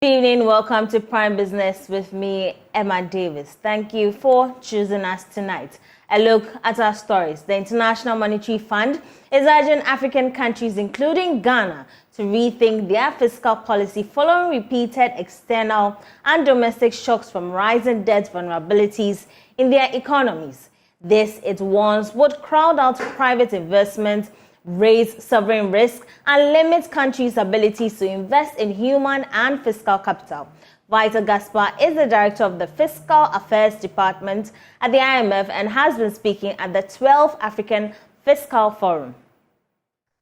Good evening, welcome to Prime Business with me, Emma Davis. Thank you for choosing us tonight. A look at our stories. The International Monetary Fund is urging African countries, including Ghana, to rethink their fiscal policy following repeated external and domestic shocks from rising debt vulnerabilities in their economies. This, it warns, would crowd out private investment, raise sovereign risk, and limit countries' abilities to invest in human and fiscal capital. Vital Gaspar is the director of the Fiscal Affairs Department at the IMF and has been speaking at the 12th African Fiscal Forum.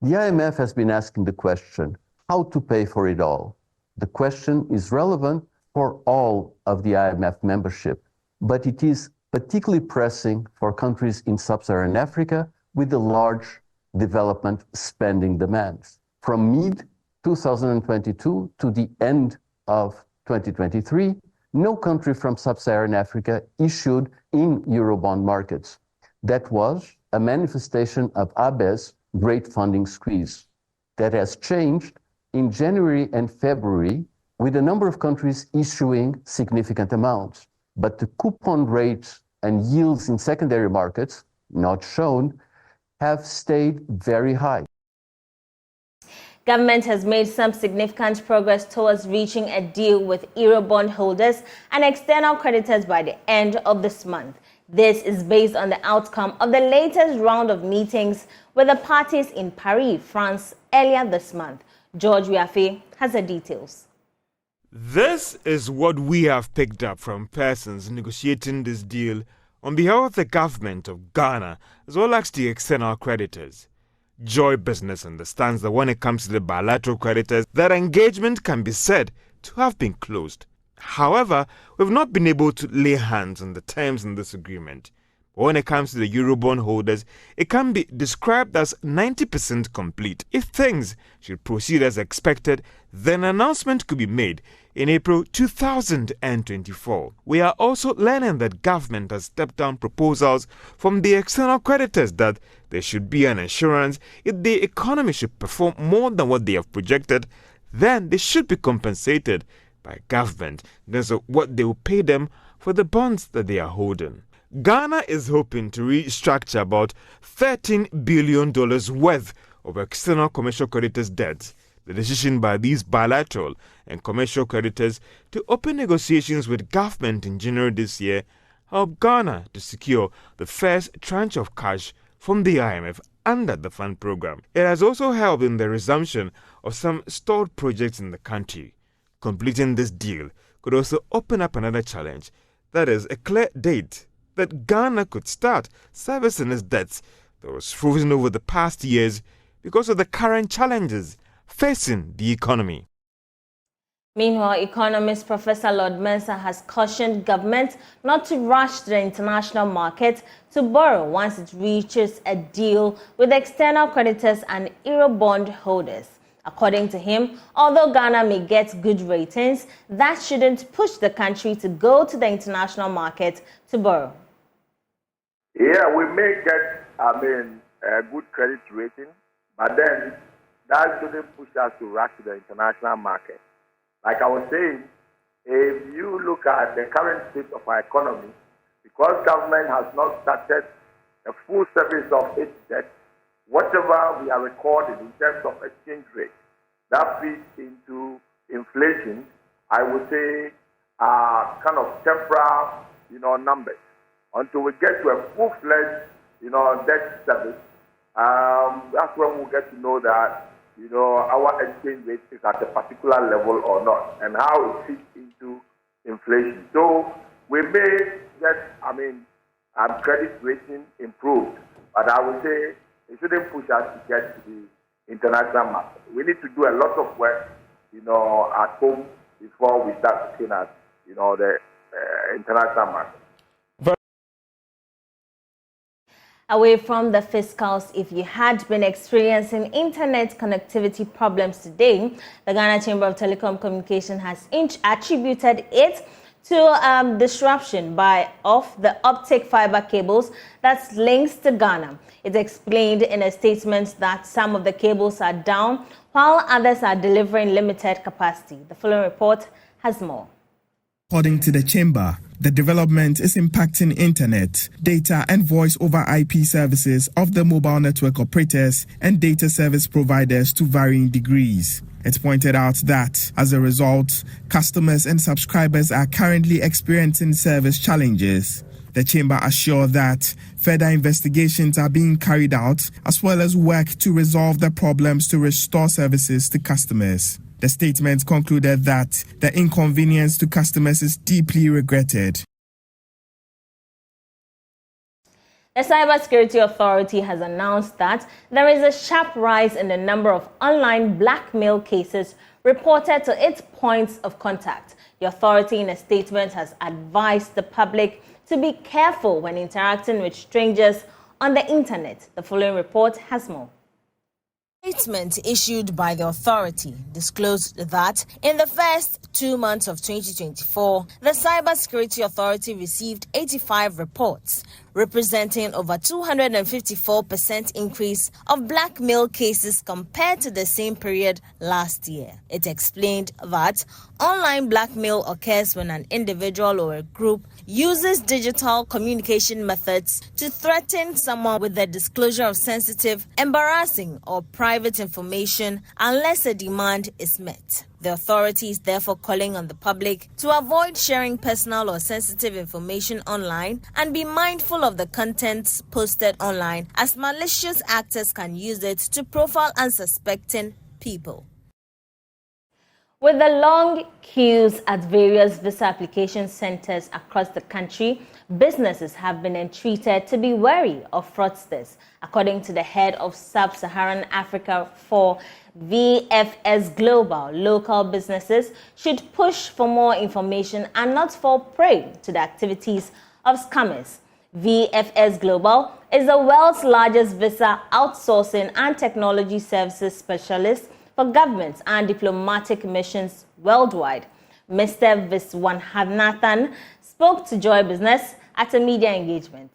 The IMF has been asking the question, how to pay for it all? The question is relevant for all of the IMF membership, but it is particularly pressing for countries in sub-Saharan Africa with the large development spending demands. From mid-2022 to the end of 2023, no country from sub-Saharan Africa issued in Eurobond markets. That was a manifestation of ABE's great funding squeeze. That has changed in January and February with a number of countries issuing significant amounts. But the coupon rates and yields in secondary markets, not shown, have stayed very high. Government has made some significant progress towards reaching a deal with Eurobond holders and external creditors by the end of this month. This is based on the outcome of the latest round of meetings with the parties in Paris, France, earlier this month. George Wiafe has the details. This is what we have picked up from persons negotiating this deal on behalf of the government of Ghana, as well as the external creditors. Joy Business understands that when it comes to the bilateral creditors, that engagement can be said to have been closed. However, we've not been able to lay hands on the terms in this agreement. But when it comes to the Eurobond holders, it can be described as 90% complete. If things should proceed as expected, then an announcement could be made in April 2024. We are also learning that government has stepped down proposals from the external creditors that there should be an assurance if the economy should perform more than what they have projected, then they should be compensated by government in terms of what they will pay them for the bonds that they are holding. Ghana is hoping to restructure about $13 billion worth of external commercial creditors' debts. The decision by these bilateral and commercial creditors to open negotiations with government in January this year helped Ghana to secure the first tranche of cash from the IMF under the fund program. It has also helped in the resumption of some stalled projects in the country. Completing this deal could also open up another challenge, that is, a clear date that Ghana could start servicing its debts that was frozen over the past years because of the current challenges facing the economy. Meanwhile, economist Professor Lord Mensah has cautioned government not to rush to the international market to borrow once it reaches a deal with external creditors and Eurobond holders. According to him, although Ghana may get good ratings, that shouldn't push the country to go to the international market to borrow. Yeah, we may get, a good credit rating, but then that shouldn't push us to rush to the international market. Like I was saying, if you look at the current state of our economy, because government has not started a full service of its debt, whatever we are recording in terms of exchange rate, that feeds into inflation, I would say, kind of temporal, numbers. Until we get to a full-fledged, debt service, that's when we'll get to know that, our exchange rate is at a particular level or not, and how it fits into inflation. So we may get, credit rating improved, but I would say it shouldn't push us to get to the international market. We need to do a lot of work, at home before we start looking at, the international market. Away from the fiscals, if you had been experiencing internet connectivity problems today, the Ghana Chamber of Telecom Communication has attributed it to disruption of the optic fiber cables that links to Ghana. It explained in a statement that some of the cables are down while others are delivering limited capacity. The following report has more. According to the chamber, the development is impacting internet, data and voice over IP services of the mobile network operators and data service providers to varying degrees. It pointed out that, as a result, customers and subscribers are currently experiencing service challenges. The chamber assured that further investigations are being carried out, as well as work to resolve the problems to restore services to customers. The statement concluded that the inconvenience to customers is deeply regretted. The Cybersecurity Authority has announced that there is a sharp rise in the number of online blackmail cases reported to its points of contact. The authority, in a statement, has advised the public to be careful when interacting with strangers on the internet. The following report has more. A statement issued by the authority disclosed that in the first 2 months of 2024, the Cybersecurity Authority received 85 reports, representing over 254% increase of blackmail cases compared to the same period last year. It explained that online blackmail occurs when an individual or a group uses digital communication methods to threaten someone with the disclosure of sensitive, embarrassing, or private information unless a demand is met. The authority is therefore calling on the public to avoid sharing personal or sensitive information online and be mindful of the contents posted online, as malicious actors can use it to profile unsuspecting people. With the long queues at various visa application centers across the country, businesses have been entreated to be wary of fraudsters. According to the head of Sub-Saharan Africa for VFS Global, local businesses should push for more information and not fall prey to the activities of scammers. VFS Global is the world's largest visa outsourcing and technology services specialist for governments and diplomatic missions worldwide. Mr. Viswanathan spoke to Joy Business at a media engagement.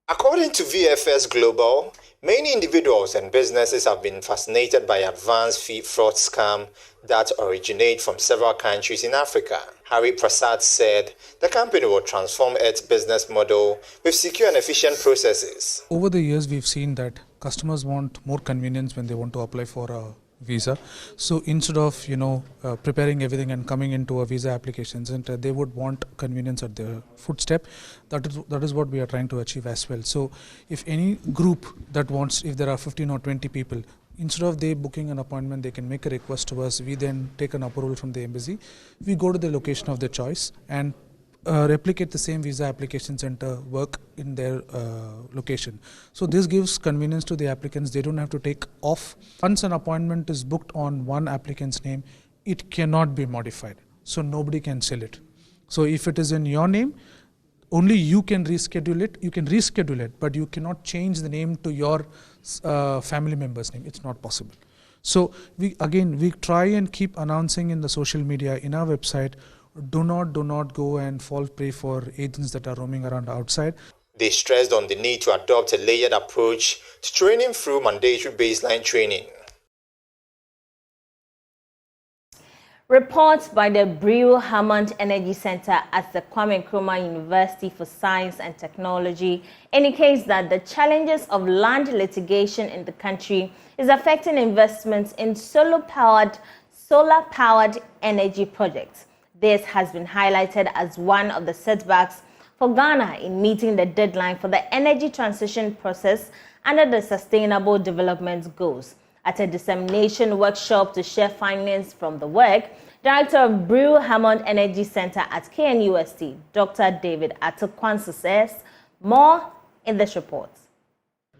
According to VFS Global, many individuals and businesses have been fascinated by advanced fee fraud scam that originate from several countries in Africa. Hari Prasad said the company will transform its business model with secure and efficient processes. Over the years, we've seen that customers want more convenience when they want to apply for a visa. So instead of preparing everything and coming into a visa application center, they would want convenience at their footstep. That is what we are trying to achieve as well. So if any group that wants, if there are 15 or 20 people, instead of they booking an appointment, they can make a request to us. We then take an approval from the embassy. We go to the location of their choice and replicate the same visa application center work in their location. So this gives convenience to the applicants. They don't have to take off. Once an appointment is booked on one applicant's name, it cannot be modified. So nobody can sell it. So if it is in your name, only you can reschedule it. You can reschedule it, but you cannot change the name to your family member's name. It's not possible. So we try and keep announcing in the social media, in our website, do not go and fall prey for agents that are roaming around outside. They stressed on the need to adopt a layered approach to training through mandatory baseline training. Reports by the Brew Hammond Energy Center at the Kwame Nkrumah University for Science and Technology indicates that the challenges of land litigation in the country is affecting investments in solar-powered energy projects. This has been highlighted as one of the setbacks for Ghana in meeting the deadline for the energy transition process under the Sustainable Development Goals. At a dissemination workshop to share findings from the work, Director of Brew Hammond Energy Center at KNUST, Dr. David Atokwanso says more in this report.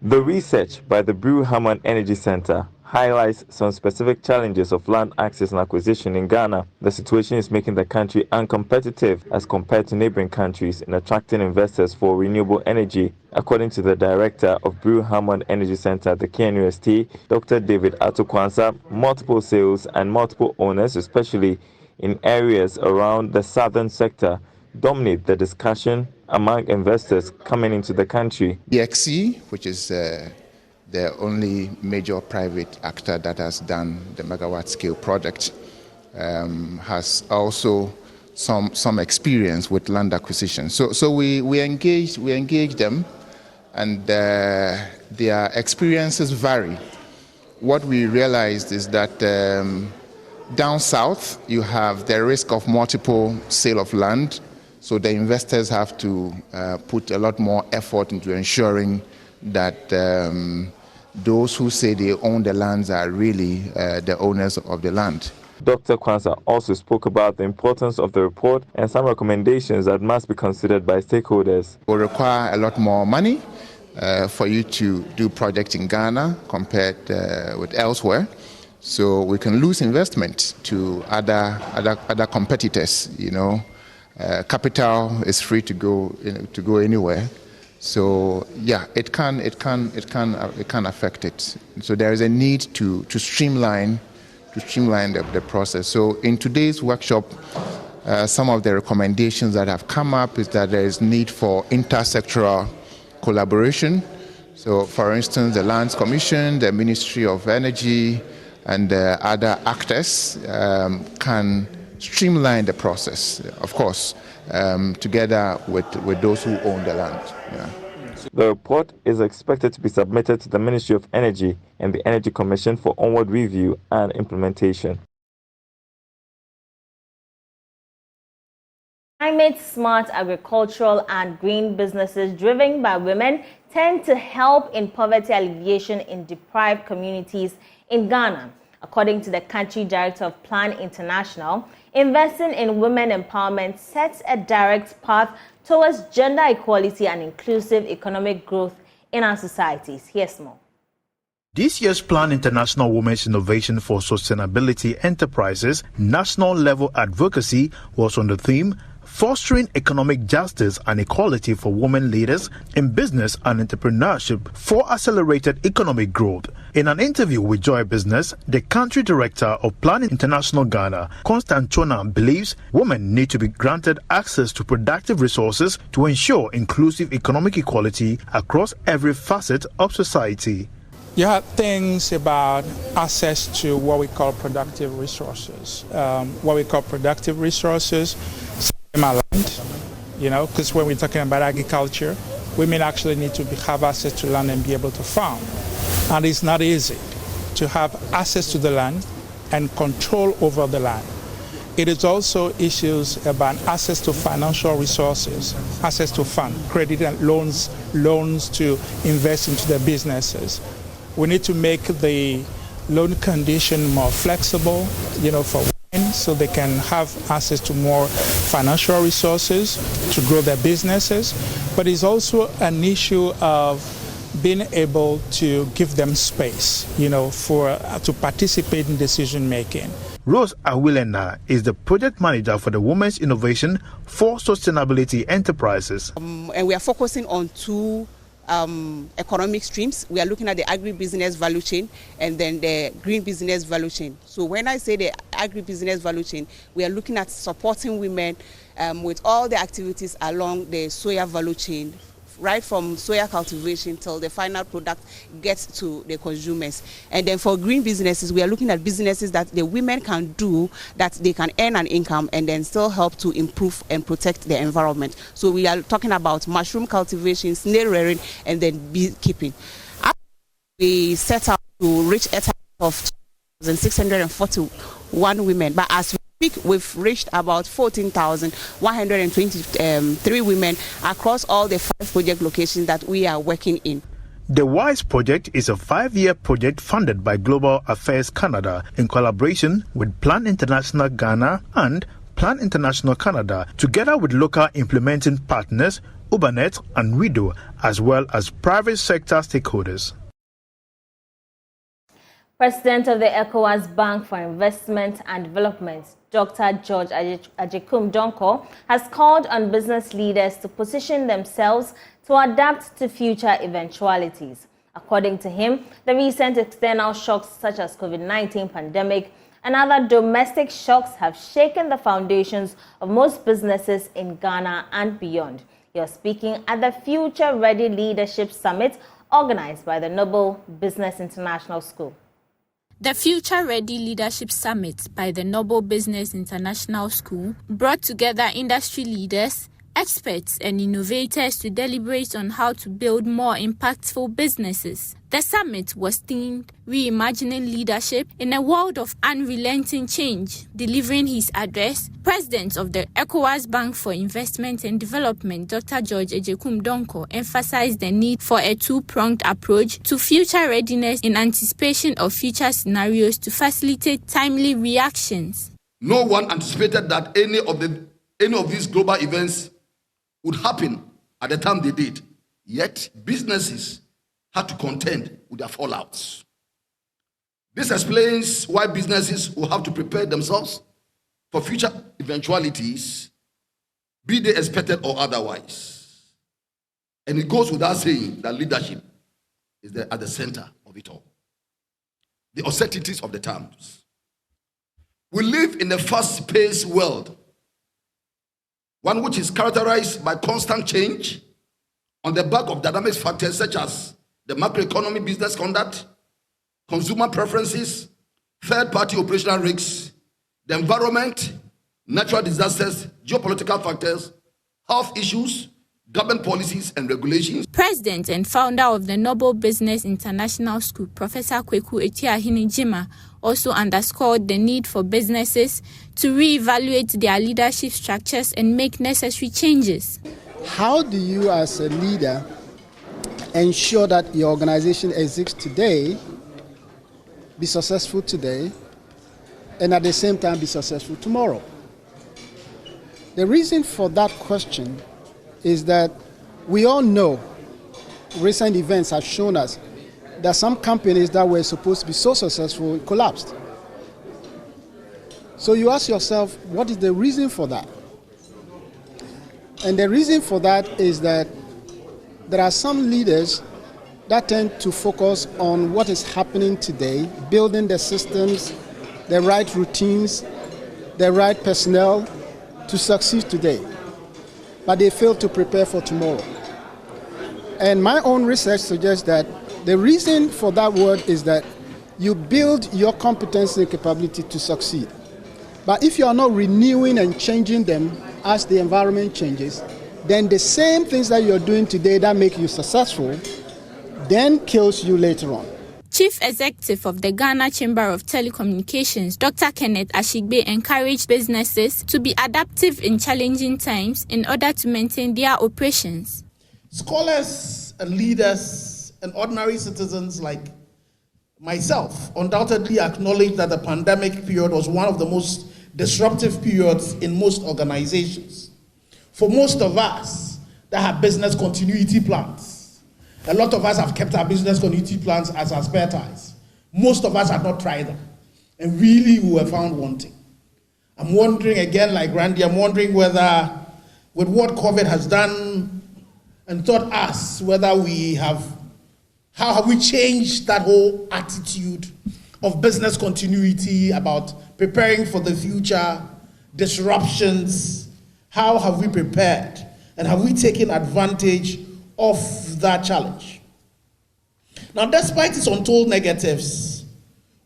The research by the Brew Hammond Energy Center highlights some specific challenges of land access and acquisition in Ghana. The situation is making the country uncompetitive as compared to neighboring countries in attracting investors for renewable energy. According to the director of Brew Hammond Energy Center at the KNUST, Dr. David Atokwanso, multiple sales and multiple owners, especially in areas around the southern sector, dominate the discussion among investors coming into the country. DXC, which is the only major private actor that has done the megawatt scale project, has also some experience with land acquisition. So we engage them, and their experiences vary. What we realized is that down south, you have the risk of multiple sale of land, so the investors have to put a lot more effort into ensuring that those who say they own the lands are really the owners of the land. Dr. Kwanzaa also spoke about the importance of the report and some recommendations that must be considered by stakeholders. It will require a lot more money for you to do projects in Ghana compared with elsewhere. So we can lose investment to other competitors. Capital is free to go anywhere. So yeah, it can affect it. So there is a need to streamline the process. So in today's workshop, some of the recommendations that have come up is that there is need for intersectoral collaboration. So for instance, the Lands Commission, the Ministry of Energy, and other actors can streamline the process, of course, together with those who own the land. Yeah. The report is expected to be submitted to the Ministry of Energy and the Energy Commission for onward review and implementation. Climate-smart agricultural and green businesses driven by women tend to help in poverty alleviation in deprived communities in Ghana. According to the country director of Plan International, investing in women empowerment sets a direct path towards gender equality and inclusive economic growth in our societies. Here's more. This year's Plan International Women's Innovation for Sustainability Enterprises National Level Advocacy was on the theme Fostering Economic Justice and Equality for Women Leaders in Business and Entrepreneurship for Accelerated Economic Growth. In an interview with Joy Business, the country director of Plan International Ghana, Constant Chona, believes women need to be granted access to productive resources to ensure inclusive economic equality across every facet of society. You have things about access to what we call productive resources. Land, because when we're talking about agriculture, women actually need to have access to land and be able to farm. And it's not easy to have access to the land and control over the land. It is also issues about access to financial resources, access to fund, credit and loans to invest into their businesses. We need to make the loan condition more flexible, for women, so they can have access to more financial resources to grow their businesses. But it's also an issue of being able to give them space, to participate in decision making. Rose Awilena is the project manager for the Women's Innovation for Sustainability Enterprises. And we are focusing on two economic streams. We are looking at the agribusiness value chain and then the green business value chain. So when I say the agribusiness value chain, we are looking at supporting women with all the activities along the soya value chain, right from soya cultivation till the final product gets to the consumers. And then for green businesses, we are looking at businesses that the women can do, that they can earn an income and then still help to improve and protect the environment. So we are talking about mushroom cultivation, snail rearing, and then beekeeping. We set out to reach a target of 2,641 women, but as we've reached about 14,123 women across all the 5 project locations that we are working in. The WISE project is a 5-year project funded by Global Affairs Canada in collaboration with Plan International Ghana and Plan International Canada, together with local implementing partners, Ubernet and WIDO, as well as private sector stakeholders. President of the ECOWAS Bank for Investment and Development, Dr. George Ajekum Donko, has called on business leaders to position themselves to adapt to future eventualities. According to him, the recent external shocks such as COVID-19 pandemic and other domestic shocks have shaken the foundations of most businesses in Ghana and beyond. He was speaking at the Future Ready Leadership Summit organized by the Noble Business International School. The Future Ready Leadership Summit by the Noble Business International School brought together industry leaders, experts and innovators to deliberate on how to build more impactful businesses. The summit was themed Reimagining Leadership in a World of Unrelenting Change. Delivering his address, President of the ECOWAS Bank for Investment and Development, Dr. George Ejekum Donko, emphasized the need for a two-pronged approach to future readiness in anticipation of future scenarios to facilitate timely reactions. No one anticipated that any of these global events would happen at the time they did. Yet, businesses had to contend with their fallouts. This explains why businesses will have to prepare themselves for future eventualities, be they expected or otherwise. And it goes without saying that leadership is at the center of it all. The uncertainties of the times. We live in a fast-paced world, one which is characterized by constant change on the back of dynamic factors such as the macroeconomy, business conduct, consumer preferences, third-party operational risks, the environment, natural disasters, geopolitical factors, health issues, government policies and regulations. President and founder of the Noble Business International School, Professor Kweku Etiahini-Jima, also underscored the need for businesses to reevaluate their leadership structures and make necessary changes. How do you, as a leader, ensure that your organization exists today, be successful today, and at the same time be successful tomorrow? The reason for that question is that we all know recent events have shown us that some companies that were supposed to be so successful collapsed. So you ask yourself, what is the reason for that? And the reason for that is that there are some leaders that tend to focus on what is happening today, building the systems, the right routines, the right personnel to succeed today. But they fail to prepare for tomorrow. And my own research suggests that the reason for that word is that you build your competency and capability to succeed. But if you are not renewing and changing them as the environment changes, then the same things that you're doing today that make you successful then kills you later on. Chief Executive of the Ghana Chamber of Telecommunications, Dr. Kenneth Ashigbe, encouraged businesses to be adaptive in challenging times in order to maintain their operations. Scholars and leaders and ordinary citizens like myself undoubtedly acknowledge that the pandemic period was one of the most disruptive periods in most organizations. For most of us that have business continuity plans, a lot of us have kept our business continuity plans as our spare tires. Most of us have not tried them, and really we were found wanting. I'm wondering again, like Randy, I'm wondering whether with what COVID has done and taught us, how have we changed that whole attitude of business continuity, about preparing for the future, disruptions? How have we prepared? And have we taken advantage of that challenge? Now, despite its untold negatives,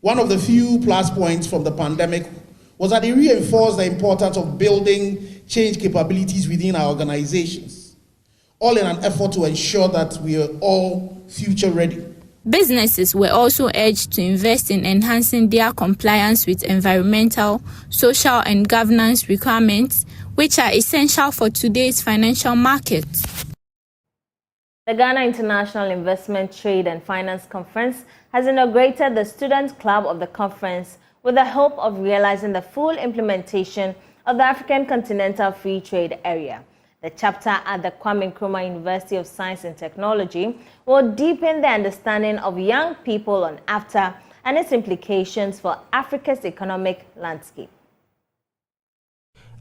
one of the few plus points from the pandemic was that it reinforced the importance of building change capabilities within our organizations, all in an effort to ensure that we are all future ready. Businesses were also urged to invest in enhancing their compliance with environmental, social, and governance requirements, which are essential for today's financial markets. The Ghana International Investment, Trade and Finance Conference has inaugurated the Student Club of the conference with the hope of realizing the full implementation of the African Continental Free Trade Area. The chapter at the Kwame Nkrumah University of Science and Technology will deepen the understanding of young people on AfCFTA and its implications for Africa's economic landscape.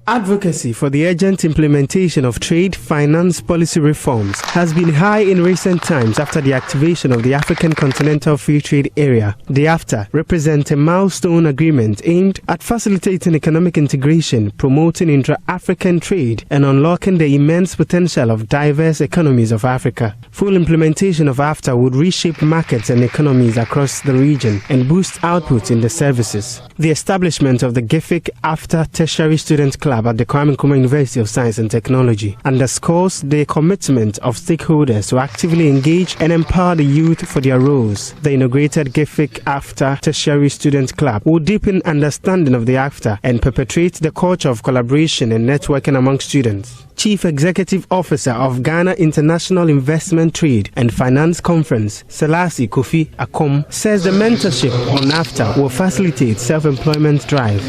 Advocacy for the urgent implementation of trade finance policy reforms has been high in recent times after the activation of the African Continental Free Trade Area. The AfTA represents a milestone agreement aimed at facilitating economic integration, promoting intra-African trade, and unlocking the immense potential of diverse economies of Africa. Full implementation of AfTA would reshape markets and economies across the region and boost output in the services. The establishment of the GIFIC AfTA Tertiary Student Club at the Kwame Nkrumah University of Science and Technology underscores the commitment of stakeholders to actively engage and empower the youth for their roles. The inaugurated GIFIC AfTA Tertiary Student Club will deepen understanding of the AfTA and perpetuate the culture of collaboration and networking among students. Chief Executive Officer of Ghana International Investment Trade and Finance Conference, Selassie Kofi Akom, says the mentorship on AfTA will facilitate self-employment drive.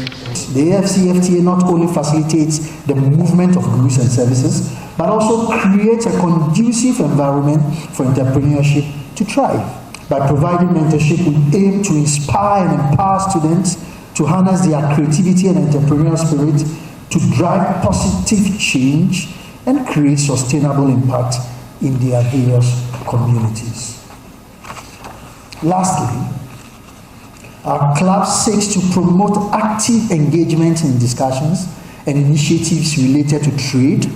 The AFCFTA not only facilitates the movement of goods and services, but also creates a conducive environment for entrepreneurship to thrive. By providing mentorship, we aim to inspire and empower students to harness their creativity and entrepreneurial spirit to drive positive change and create sustainable impact in their various communities. Lastly, our club seeks to promote active engagement in discussions and initiatives related to trade,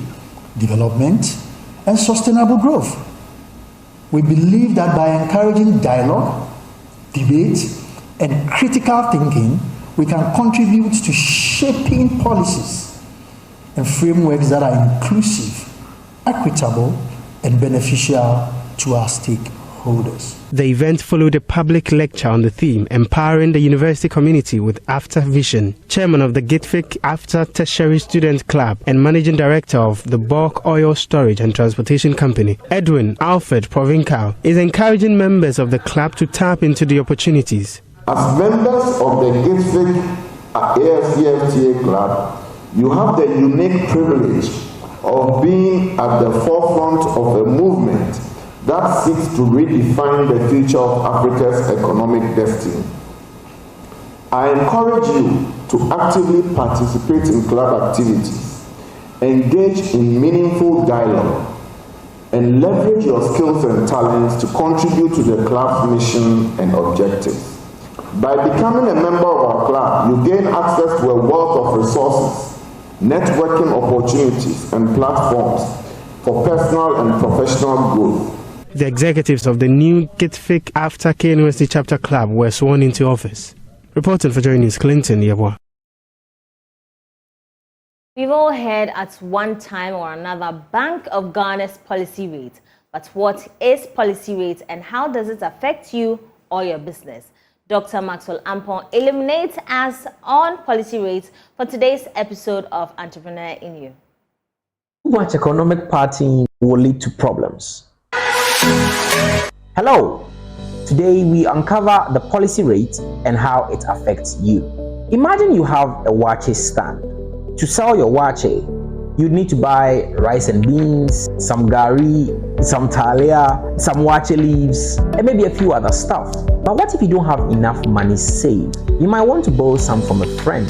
development, and sustainable growth. We believe that by encouraging dialogue, debate, and critical thinking, we can contribute to shaping policies and frameworks that are inclusive, equitable, and beneficial to our stakeholders. The event followed a public lecture on the theme Empowering the University Community with AfTA Vision. Chairman of the GIFIC AfTA Tertiary Student Club and Managing Director of the Bulk Oil Storage and Transportation Company, Edwin Alfred Provincial, is encouraging members of the club to tap into the opportunities. As members of the GIFIC AFCFTA Club, you have the unique privilege of being at the forefront of a movement that seeks to redefine the future of Africa's economic destiny. I encourage you to actively participate in club activities, engage in meaningful dialogue, and leverage your skills and talents to contribute to the club's mission and objectives. By becoming a member of our club, you gain access to a wealth of resources, networking opportunities, and platforms for personal and professional growth. The executives of the new GIFIC AfTA K University Chapter Club were sworn into office. Reporting for Joy News, Clinton Yabwa. We've all heard at one time or another Bank of Ghana's policy rate. But what is policy rate and how does it affect you or your business? Dr. Maxwell Ampon illuminates us on policy rates for today's episode of Entrepreneur in You. Too much economic partying will lead to problems. Hello. Today we uncover the policy rate and how it affects you. Imagine you have a wache stand. To sell your wache, you'd need to buy rice and beans, some gari, some talia, some wache leaves, and maybe a few other stuff. But what if you don't have enough money saved? You might want to borrow some from a friend,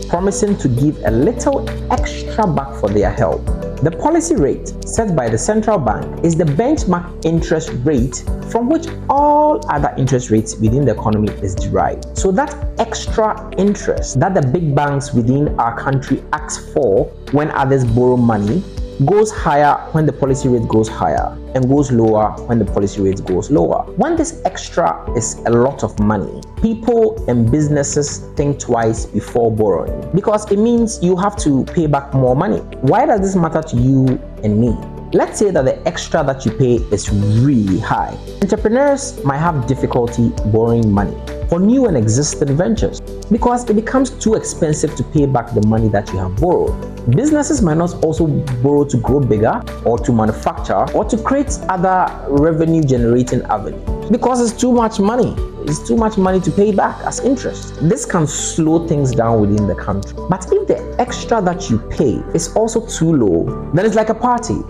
promising to give a little extra back for their help. The policy rate set by the central bank is the benchmark interest rate from which all other interest rates within the economy is derived. So that extra interest that the big banks within our country ask for when others borrow money goes higher when the policy rate goes higher and goes lower when the policy rate goes lower. When this extra is a lot of money, people and businesses think twice before borrowing because it means you have to pay back more money. Why does this matter to you and me? Let's say that the extra that you pay is really high. Entrepreneurs might have difficulty borrowing money for new and existing ventures because it becomes too expensive to pay back the money that you have borrowed. Businesses might not also borrow to grow bigger or to manufacture or to create other revenue generating avenues because it's too much money. It's too much money to pay back as interest. This can slow things down within the country. But if the extra that you pay is also too low, then it's like a party.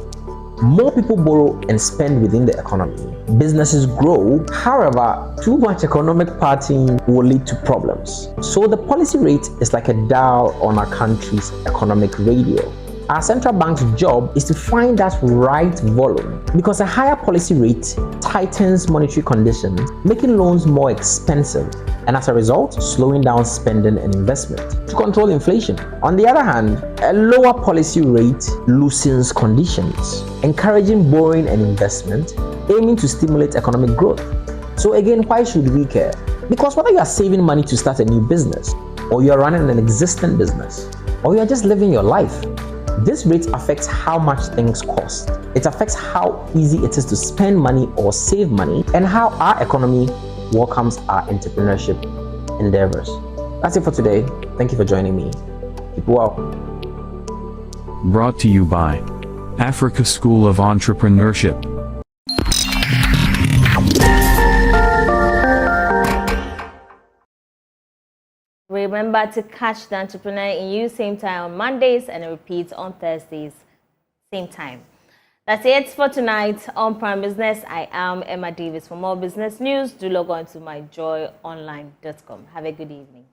more people borrow and spend within the economy. Businesses grow. However, too much economic partying will lead to problems. So the policy rate is like a dial on our country's economic radio. Our central bank's job is to find that right volume, because a higher policy rate tightens monetary conditions, making loans more expensive, and as a result, slowing down spending and investment to control inflation. On the other hand, a lower policy rate loosens conditions, encouraging borrowing and investment, aiming to stimulate economic growth. So again, why should we care? Because whether you are saving money to start a new business, or you are running an existing business, or you are just living your life, this rate affects how much things cost. It affects how easy it is to spend money or save money, and how our economy welcomes our entrepreneurship endeavors. That's it for today. Thank you for joining me. Keep well. Brought to you by Africa School of Entrepreneurship. Remember to catch The Entrepreneur in You same time on Mondays and repeat on Thursdays, same time. That's it for tonight on Prime Business. I am Emma Davis. For more business news, do log on to myjoyonline.com. Have a good evening.